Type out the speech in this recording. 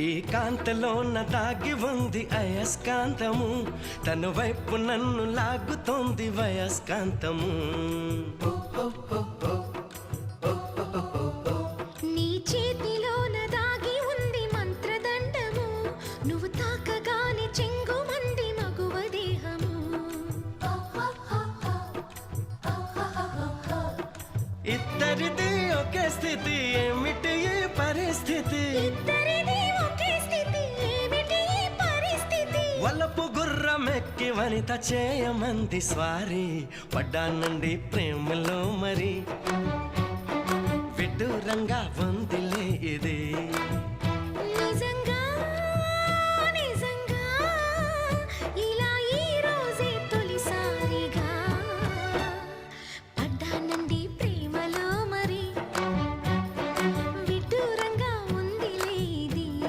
ఈ కాంతలోన దాగి ఉంది అయస్కాంతము, తన వైపు నన్ను లాగుతోంది వయస్కాంతము. నీ చేతిలోన దాగి ఉంది మంత్రదండము, నువ్వు తాకగానే చెంగుమంది మగువ దేహము. ఇద్దరిది ఒకే స్థితి, ఏమిటి ఈ పరిస్థితి? వలపు గుర్రమెక్కి వనిత చేయమంది స్వారీ, పడ్డానండి ప్రేమలో మరి విడ్డూరంగా ఉందిలే ఇది.